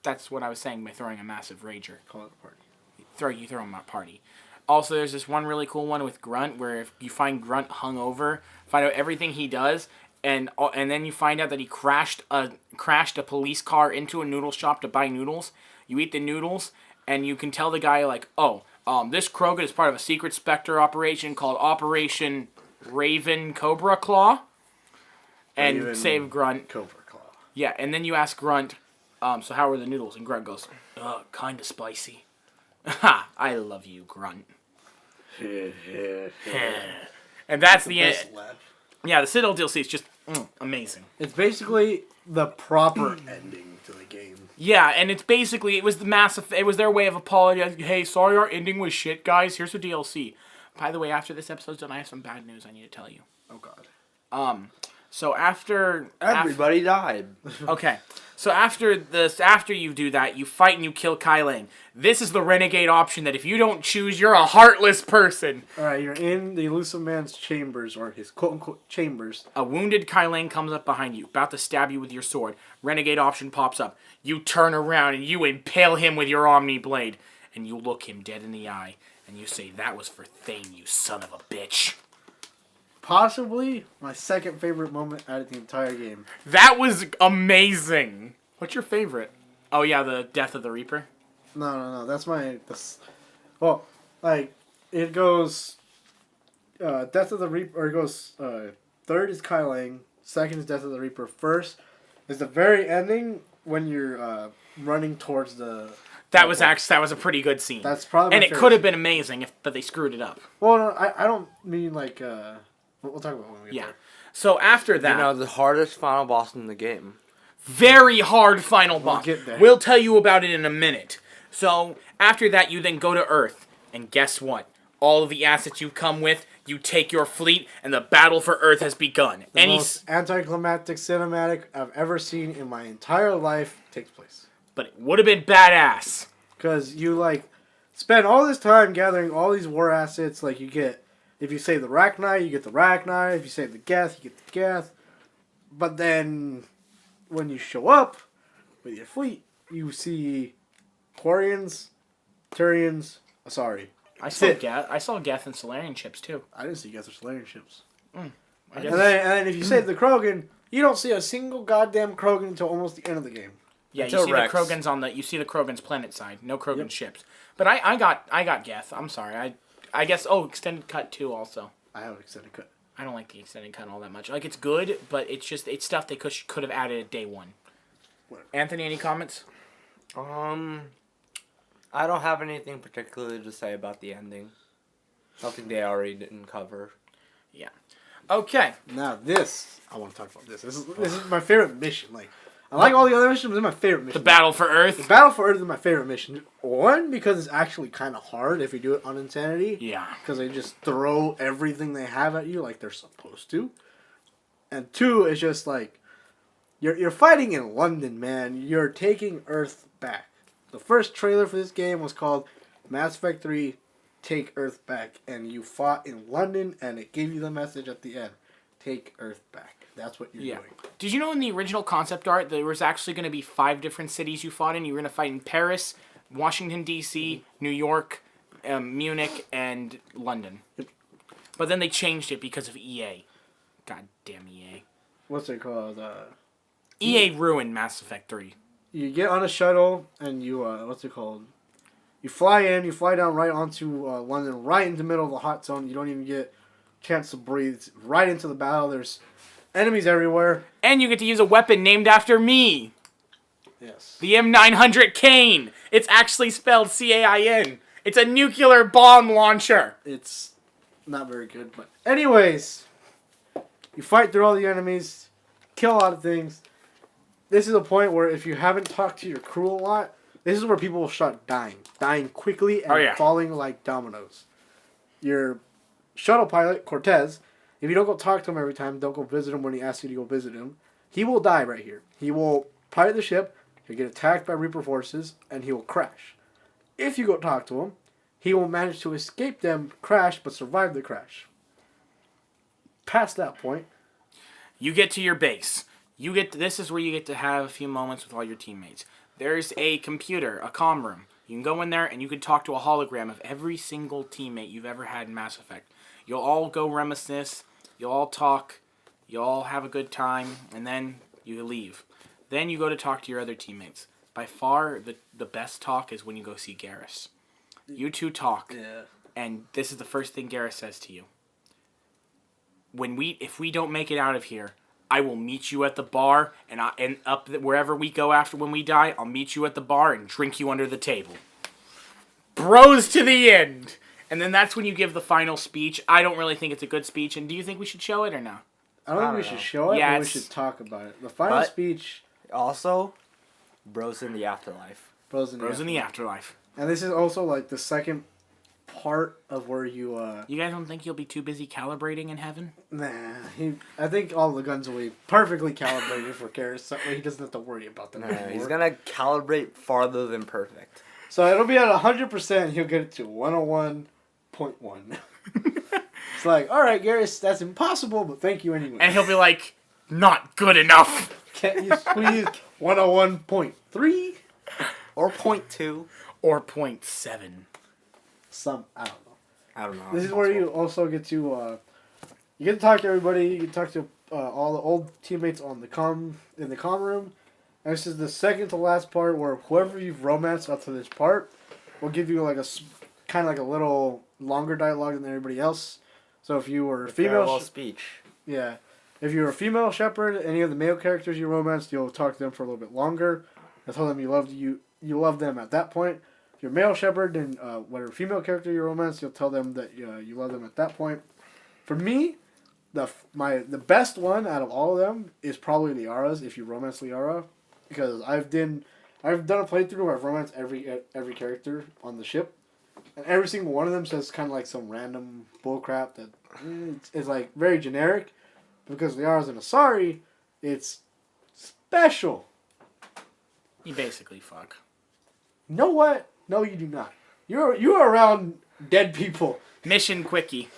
That's what I was saying by throwing a massive rager. Call it a party. You throw them a party. Also, there's this one really cool one with Grunt, where if you find Grunt hungover, find out everything he does, and then you find out that he crashed a police car into a noodle shop to buy noodles. You eat the noodles, and you can tell the guy, like, this Krogan is part of a secret Spectre operation called Operation Raven Cobra Claw, and Raven save Grunt. Cobra Claw. Yeah, and then you ask Grunt, so how are the noodles? And Grunt goes, kind of spicy. Ha! I love you, Grunt. And that's the end. Yeah, the Citadel DLC is just amazing. It's basically the proper ending to the game. Yeah, and it's basically, it was their way of apologizing. Hey, sorry our ending was shit, guys. Here's the DLC. By the way, after this episode's done, I have some bad news I need to tell you. Oh, God. So after... Everybody died. Okay. So after you do that, you fight and you kill Kai Lang. This is the renegade option that if you don't choose, you're a heartless person. Alright, you're in the Elusive Man's chambers, or his quote-unquote chambers. A wounded Kai Lang comes up behind you, about to stab you with your sword. Renegade option pops up. You turn around and you impale him with your Omni Blade. And you look him dead in the eye. And you say, that was for Thane, you son of a bitch. Possibly my second favorite moment out of the entire game. That was amazing. What's your favorite? Oh yeah, the death of the Reaper? No. That's my... Well, like, it goes... Death of the Reaper... Or it goes... third is Kai Lang. Second is Death of the Reaper. First is the very ending when you're running towards the... That was a pretty good scene. That's probably and my it favorite could have scene. been amazing, but they screwed it up. Well, no, I don't mean like... We'll talk about it when we get there. So after that... You know, the hardest final boss in the game. Very hard final boss. We'll get there. We'll tell you about it in a minute. So after that, you then go to Earth. And guess what? All of the assets you come with, you take your fleet, and the battle for Earth has begun. The most anticlimactic cinematic I've ever seen in my entire life takes place. But it would have been badass. Because you, like, spend all this time gathering all these war assets. Like, you get, if you save the Rachni, you get the Rachni. If you save the Geth, you get the Geth. But then, when you show up with your fleet, you see Quarians, Turians, Asari. I saw Geth and Solarian ships, too. I didn't see Geth or Solarian ships. I And guess. then if you save the Krogan, you don't see a single goddamn Krogan until almost the end of the game. Yeah, Until you see Rex. the Krogans you see the Krogans planet side. No Krogan ships. But I got Geth. I'm sorry. I guess extended cut too also. I have an extended cut. I don't like the extended cut all that much. Like, it's good, but it's stuff they could have added at day one. Whatever. Anthony, any comments? I don't have anything particularly to say about the ending. Something they already didn't cover. Yeah. Okay. Now this, I want to talk about this. This is my favorite mission. Like, I like all the other missions, but this is my favorite mission. The Battle for The Earth. Battle for Earth is my favorite mission. One, because it's actually kind of hard if you do it on Insanity. Yeah. Because they just throw everything they have at you like they're supposed to. And two, it's just like, you're fighting in London, man. You're taking Earth back. The first trailer for this game was called Mass Effect 3 Take Earth Back. And you fought in London, and it gave you the message at the end. Take Earth back. That's what you're doing. Did you know in the original concept art there was actually going to be 5 different cities you fought in? You were going to fight in Paris, Washington, D.C., New York, Munich, and London. But then they changed it because of EA. God damn EA. What's it called? EA ruined Mass Effect 3. You get on a shuttle, and you, what's it called? You fly in, you fly down right onto London, right in the middle of the hot zone. You don't even get a chance to breathe. Right into the battle. There's enemies everywhere. And you get to use a weapon named after me. Yes. The M900 Cain. It's actually spelled C-A-I-N. It's a nuclear bomb launcher. It's not very good, but anyways, you fight through all the enemies, kill a lot of things. This is a point where if you haven't talked to your crew a lot, this is where people will start dying quickly and falling like dominoes. Your shuttle pilot, Cortez, if you don't go talk to him every time, don't go visit him when he asks you to go visit him, he will die right here. He will pilot the ship, he'll get attacked by Reaper forces, and he will crash. If you go talk to him, he will manage to escape them, crash, but survive the crash. Past that point, you get to your base. This is where you get to have a few moments with all your teammates. There's a computer, a comm room. You can go in there and you can talk to a hologram of every single teammate you've ever had in Mass Effect. You'll all go reminisce, you'll all talk, you'll all have a good time, and then you leave. Then you go to talk to your other teammates. By far, the best talk is when you go see Garrus. You two talk, and this is the first thing Garrus says to you. If we don't make it out of here, I will meet you at the bar, and wherever we go after when we die, I'll meet you at the bar and drink you under the table. Bros to the end! And then that's when you give the final speech. I don't really think it's a good speech, and do you think we should show it or no? I don't think we should show it, but we should talk about it. The final speech... Also, bros in the afterlife. Bros in the afterlife. And this is also like the second part of where you... You guys don't think you'll be too busy calibrating in heaven? Nah. I think all the guns will be perfectly calibrated for Garrus. That way he doesn't have to worry about them anymore. He's going to calibrate farther than perfect. So it'll be at 100%. He'll get it to 101.1. It's like, alright, Garrus, that's impossible, but thank you anyway. And he'll be like, not good enough. Can't you squeeze 101.3? Or 0.2. Or 0.7. I don't know. This is where you also get to you get to talk to everybody. You get to talk to all the old teammates in the comm room. And this is the second to last part where whoever you've romanced up to this part will give you like a kind of like a little longer dialogue than everybody else. So if you were a female speech, if you were a female shepherd, any of the male characters you romanced, you'll talk to them for a little bit longer. And tell them you love them at that point. If you're a male shepherd, then whatever female character you romance, you'll tell them that you love them at that point. For me, the best one out of all of them is probably Liara's. If you romance Liara, because I've done a playthrough where I've romanced every character on the ship, and every single one of them says kind of like some random bullcrap that is like very generic. Because Liara's an Asari, it's special. You basically fuck. You know what? No, you do not. You're around dead people. Mission quickie.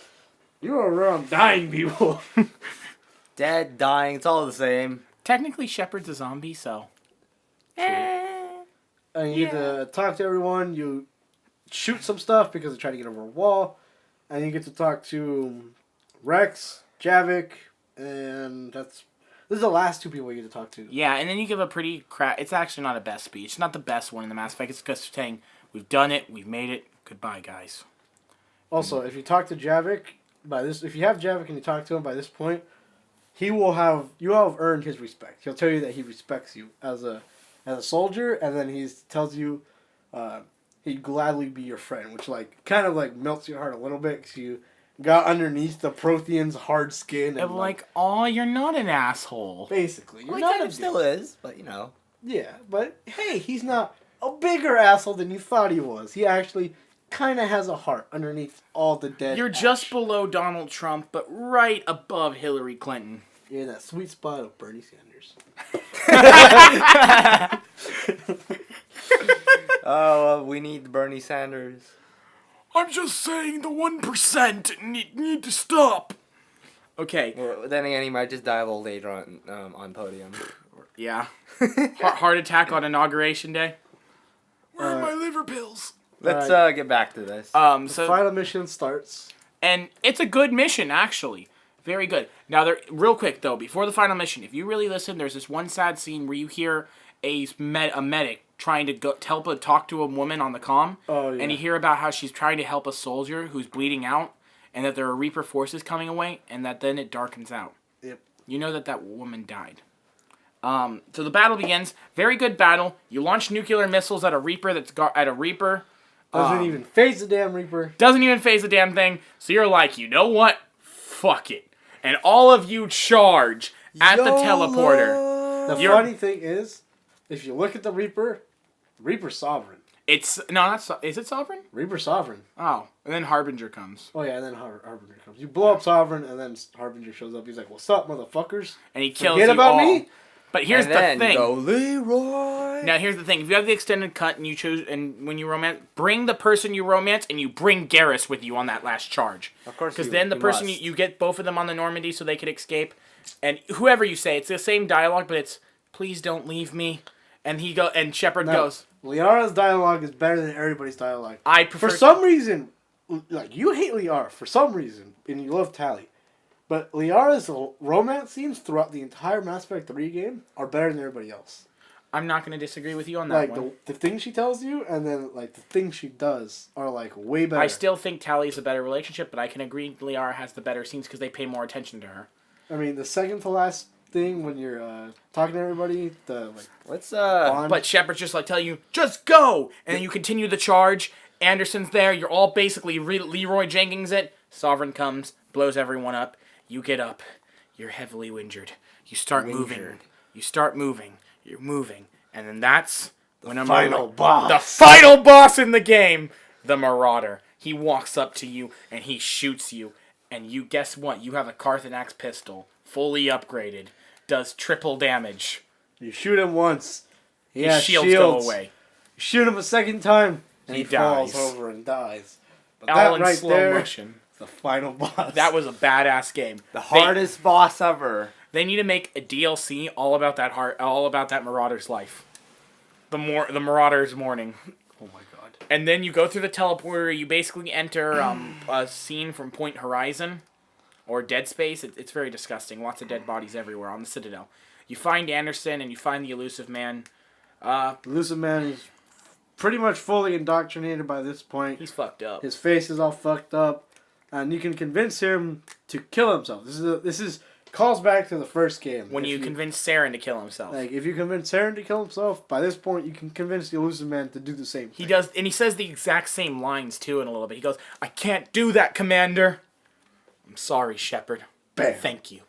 You're around dying people. Dead, dying, it's all the same. Technically, Shepard's a zombie, so. And you get to talk to everyone. You shoot some stuff because they try to get over a wall. And you get to talk to Rex, Javik, and this is the last two people you get to talk to. Yeah, and then you give a pretty it's actually not a best speech. It's not the best one in the Mass Effect. It's just saying, we've done it, we've made it, goodbye, guys. Also, if you talk to Javik, if you have Javik and you talk to him by this point, you will have earned his respect. He'll tell you that he respects you as a soldier, and then he tells you he'd gladly be your friend, which kind of melts your heart a little bit, because got underneath the Prothean's hard skin. And Like, oh, you're not an asshole. basically, you're Well, he not kind a of still is, but you know. Yeah, but hey, he's not a bigger asshole than you thought he was. He actually kind of has a heart underneath all the dead. You're ash. just below Donald Trump, but right above Hillary Clinton. You're in that sweet spot of Bernie Sanders. Oh, we need Bernie Sanders. I'm just saying the 1% need to stop. Okay. Well, then again, he might just die a little later on podium. Yeah. Heart attack on Inauguration Day. Where are my liver pills? Let's get back to this. So Final mission starts. and it's a good mission actually. Very good. Now, real quick though, before the final mission, if you really listen, there's this one sad scene where you hear a medic trying to talk to a woman on the comm, and you hear about how she's trying to help a soldier who's bleeding out, and that there are Reaper forces coming away, and that then it darkens out. Yep. You know that woman died. So the battle begins. Very good battle. You launch nuclear missiles at a Reaper Doesn't even phase the damn Reaper. Doesn't even phase the damn thing. So you're like, you know what? Fuck it. And all of you charge at the teleporter. The funny thing is, if you look at the Reaper's sovereign. It's not. Is it Sovereign? Reaper sovereign. Oh, and then Harbinger comes. Oh yeah, and then Harbinger comes. You blow up Sovereign, and then Harbinger shows up. He's like, "What's up, motherfuckers?" And he kills Forget you about all. me. But here's the thing. Go Leroy. Now here's the thing. If you have the extended cut and you choose, and when you romance, bring the person you romance, and you bring Garrus with you on that last charge. Of course, because then the person you get both of them on the Normandy so they could escape, and whoever you say, it's the same dialogue, but it's "Please don't leave me," and Shepard goes. Liara's dialogue is better than everybody's dialogue. I prefer. For some reason, like you hate Liara for some reason, and you love Tali. But Liara's romance scenes throughout the entire Mass Effect 3 game are better than everybody else. I'm not going to disagree with you on that one. Like, the things she tells you, and then, like, the things she does are, like, way better. I still think Tally's a better relationship, but I can agree Liara has the better scenes because they pay more attention to her. I mean, the second to last thing when you're talking to everybody, Let's bond. But Shepard's just like telling you, just go! And then you continue the charge. Anderson's there. You're all basically Leroy Jenkins it. Sovereign comes, blows everyone up. You get up. You're heavily injured. You start moving. You start moving. You're moving. And then that's when the final boss. The final boss in the game. The Marauder. He walks up to you and he shoots you. And you, guess what? You have a Carthanax pistol. Fully upgraded. Does triple damage. You shoot him once. His shields go away. You shoot him a second time. And he falls dies. over and dies. But All that in right slow there, motion. the final boss. That was a badass game. the hardest boss ever. They need to make a DLC all about that Marauder's life. The Marauder's morning. Oh my god. And then you go through the teleporter. You basically enter a scene from Point Horizon or Dead Space. It's very disgusting. Lots of dead bodies everywhere on the Citadel. You find Anderson and you find the Elusive Man. The Elusive Man is pretty much fully indoctrinated by this point. He's fucked up. His face is all fucked up, and you can convince him to kill himself. This is calls back to the first game. When you convince Saren to kill himself. Like, if you convince Saren to kill himself, by this point you can convince the Elusive Man to do the same thing. He does, and he says the exact same lines too in a little bit. He goes, "I can't do that, Commander. I'm sorry, Shepard. Bam. Thank you."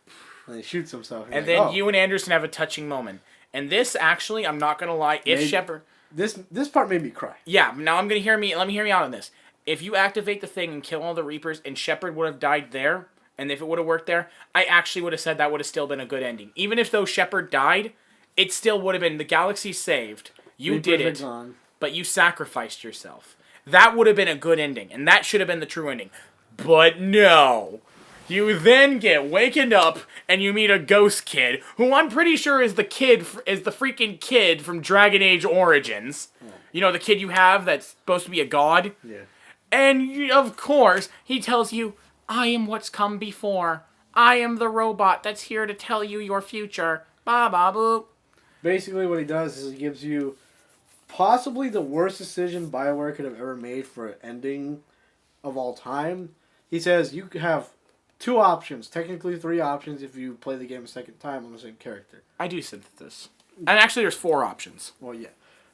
And he shoots himself. And then you and Anderson have a touching moment. And this actually, I'm not gonna lie, if Shepard, this part made me cry. yeah. Now let me hear me out on this. If you activate the thing and kill all the Reapers, and Shepard would have died there, and if it would have worked there, I actually would have said that would have still been a good ending. Even if though Shepard died, it still would have been the galaxy saved. You Reapers did are it, gone. but you sacrificed yourself. That would have been a good ending, and that should have been the true ending. But no. You then get wakened up and you meet a ghost kid, who I'm pretty sure is the freaking kid from Dragon Age Origins. You know, the kid you have that's supposed to be a god? Yeah. And, of course, he tells you, "I am what's come before. I am the robot that's here to tell you your future. Ba ba boop." Basically what he does is he gives you possibly the worst decision BioWare could have ever made for an ending of all time. He says you have 2 options, technically 3 options if you play the game a second time on the same character. I do synthesis. And actually there's 4 options. Well, yeah.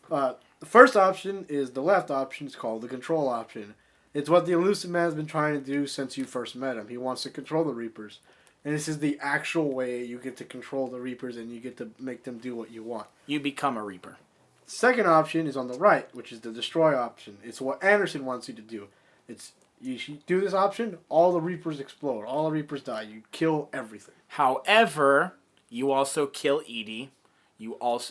The first option is the left option. It's called the control option. It's what the Elusive Man has been trying to do since you first met him. He wants to control the Reapers. And this is the actual way you get to control the Reapers and you get to make them do what you want. You become a Reaper. Second option is on the right, which is the destroy option. It's what Anderson wants you to do. It's you do this option, all the Reapers explode. All the Reapers die. You kill everything. However, you also kill Edie.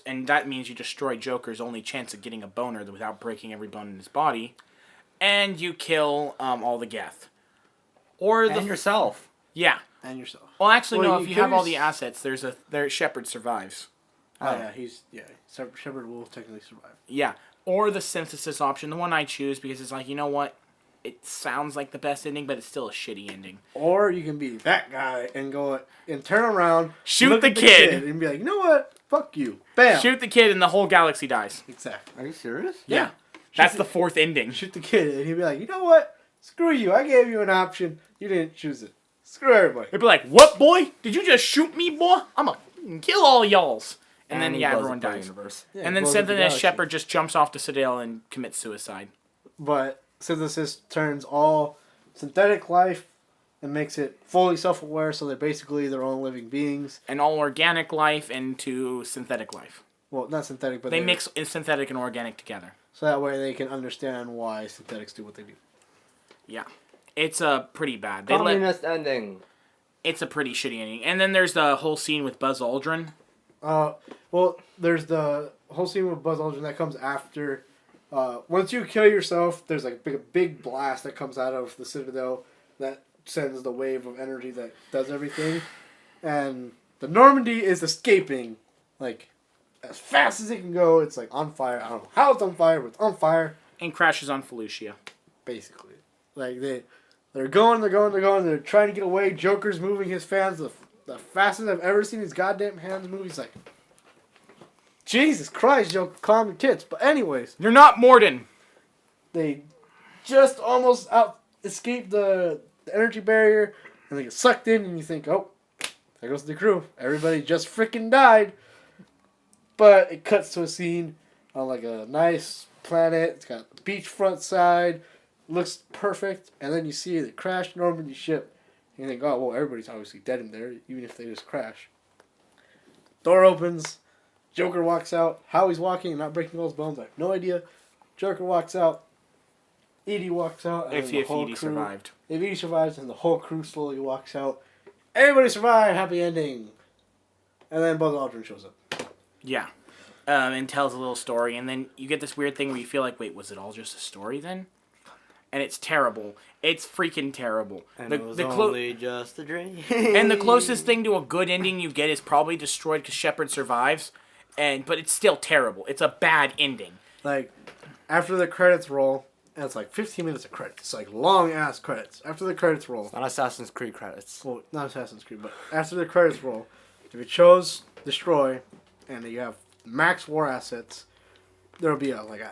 And that means you destroy Joker's only chance of getting a boner without breaking every bone in his body. And you kill all the Geth. And yourself. Yeah. And yourself. Well, actually, Well, no. you If you kill have all the your- assets, Shepard survives. Oh, yeah. Shepard will technically survive. Yeah. Or the synthesis option, the one I choose because it's like, you know what? It sounds like the best ending, but it's still a shitty ending. Or you can be that guy and go and turn around, Shoot look the at kid. and be like, you know what? Fuck you. Bam. Shoot the kid and the whole galaxy dies. Exactly. Are you serious? Yeah. That's the fourth ending. Shoot the kid, and he'd be like, you know what? Screw you. I gave you an option. You didn't choose it. Screw everybody. They'd be like, what, boy? Did you just shoot me, boy? I'm going to kill all y'alls. And then, he yeah, blows everyone up the dies. universe. Yeah, And then blows up the Synthesis galaxy. Shepard just jumps off the Citadel and commits suicide. But Synthesis turns all synthetic life and makes it fully self-aware, so they're basically their own living beings. And all organic life into synthetic life. Well, not synthetic, but They mix synthetic and organic together. so that way they can understand why synthetics do what they do. Yeah. It's pretty bad. Communist ending. It's a pretty shitty ending. And then there's the whole scene with Buzz Aldrin. Well, there's the whole scene with Buzz Aldrin that comes after. Once you kill yourself, there's like a big blast that comes out of the Citadel that sends the wave of energy that does everything. And the Normandy is escaping, like, as fast as it can go. It's like on fire. I don't know how it's on fire, but it's on fire. And crashes on Felucia. Basically. Like, they're going. They're trying to get away. Joker's moving his fans the fastest I've ever seen his goddamn hands move. He's like, Jesus Christ, Joker, calm your tits. But anyways, You're not Morden. they just almost escape the energy barrier, and they get sucked in, and you think, oh, there goes the crew. Everybody just freaking died. But it cuts to a scene on like a nice planet. It's got a beachfront side. Looks perfect. And then you see the crashed Normandy ship. And you think, oh, well, everybody's obviously dead in there, even if they just crash. Door opens. Joker walks out. How he's walking and not breaking all his bones, I have no idea. Joker walks out. Edie walks out. And If then the whole Edie crew, survived. If Edie survives, then the whole crew slowly walks out. Everybody survived. Happy ending. And then Buzz Aldrin shows up. Yeah. And tells a little story. And then you get this weird thing where you feel like, wait, was it all just a story then? And it's terrible. It's freaking terrible. And it was only just a dream. And the closest thing to a good ending you get is probably Destroyed because Shepard survives. But it's still terrible. It's a bad ending. Like, after the credits roll, and it's like 15 minutes of credits. It's like long-ass credits. After the credits roll... Not Assassin's Creed credits. Well, not Assassin's Creed, but after the credits roll, if you chose Destroy, and you have max war assets, there'll be a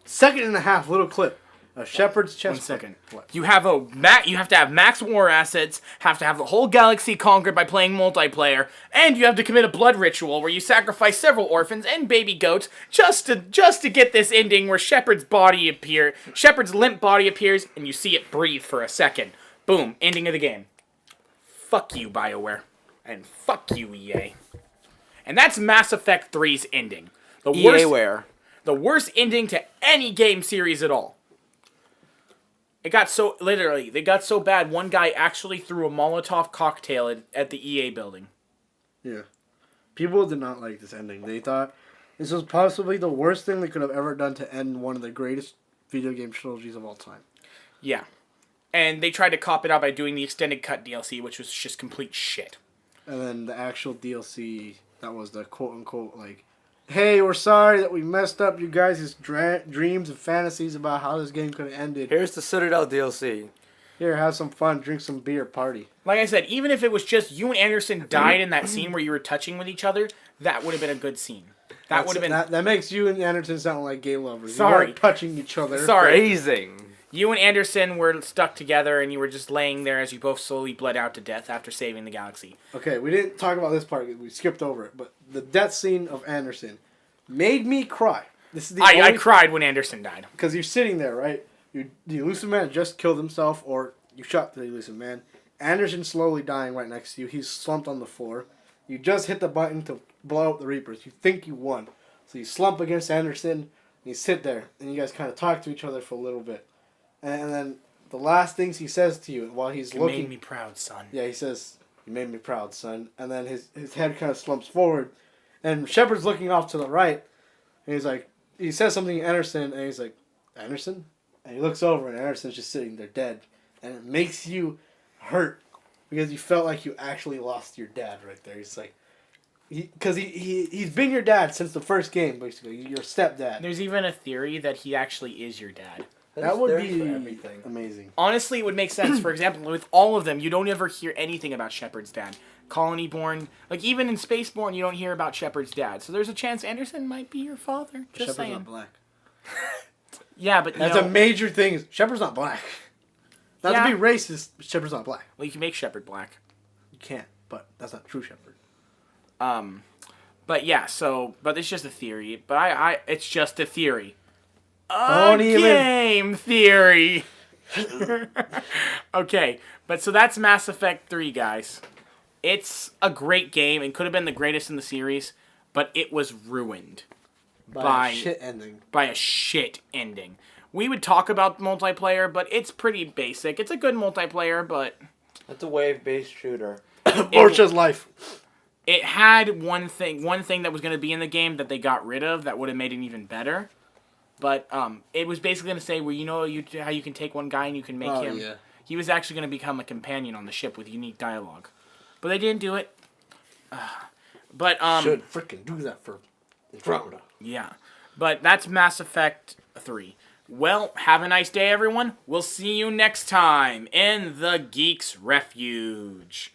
second and a half little clip of Shepard's chest. 1 second. What? You have to have max war assets, have to have the whole galaxy conquered by playing multiplayer, and you have to commit a blood ritual where you sacrifice several orphans and baby goats just to get this ending where Shepard's limp body appears, and you see it breathe for a second. Boom, ending of the game. Fuck you, BioWare. And fuck you, EA. And that's Mass Effect 3's ending. The worst ending to any game series at all. They got so bad, one guy actually threw a Molotov cocktail at the EA building. Yeah. People did not like this ending. They thought this was possibly the worst thing they could have ever done to end one of the greatest video game trilogies of all time. Yeah. And they tried to cop it out by doing the extended cut DLC, which was just complete shit. And then the actual DLC, that was the quote-unquote, like, hey, we're sorry that we messed up you guys' dreams and fantasies about how this game could have ended. Here's the Citadel DLC. Here, have some fun, drink some beer, party. Like I said, even if it was just you and Anderson died in that scene where you were touching with each other, that would have been a good scene. That would have been... That makes you and Anderson sound like gay lovers. Sorry. You weren't touching each other. Sorry. Phrasing. You and Anderson were stuck together and you were just laying there as you both slowly bled out to death after saving the galaxy. Okay, we didn't talk about this part. We skipped over it. But the death scene of Anderson made me cry. This is the I cried when Anderson died. Because you're sitting there, right? The elusive man just killed himself, or you shot the elusive man. Anderson's slowly dying right next to you. He's slumped on the floor. You just hit the button to blow up the Reapers. You think you won. So you slump against Anderson, and you sit there, and you guys kind of talk to each other for a little bit. And then the last things he says to you while he's You looking... made me proud, son. Yeah, he says, "You made me proud, son." And then his head kind of slumps forward. And Shepard's looking off to the right. And he's like... He says something to Anderson, and he's like, "Anderson?" And he looks over, and Anderson's just sitting there dead. And it makes you hurt. Because you felt like you actually lost your dad right there. He's like... Because he's been your dad since the first game, basically. Your stepdad. There's even a theory that he actually is your dad. That would There's be for everything. amazing. Honestly, it would make sense. For example, with all of them, you don't ever hear anything about Shepard's dad. Colony-born, like even in Spaceborn, you don't hear about Shepard's dad. So there's a chance Anderson might be your father. Just Shepard's saying. not black. Yeah, but That's a major thing. Shepard's not black. Not Yeah. to be racist, Shepard's not black. well, you can make Shepard black. You can't, but that's not true Shepard. But yeah, but it's just a theory. But it's just a theory. Don't even- Game theory. Okay, but so that's Mass Effect 3, guys. It's a great game and could have been the greatest in the series, but it was ruined By a shit ending. by a shit ending. We would talk about multiplayer, but it's pretty basic. It's a good multiplayer, but It's a wave-based shooter. Portia's life. it had one thing that was going to be in the game that they got rid of that would have made it even better. But it was basically going to say, well, how you can take one guy and you can make him. Yeah. He was actually going to become a companion on the ship with unique dialogue, but they didn't do it. Should freaking do that for Andromeda. Yeah, but that's Mass Effect 3. Well, have a nice day, everyone. We'll see you next time in the Geek's Refuge.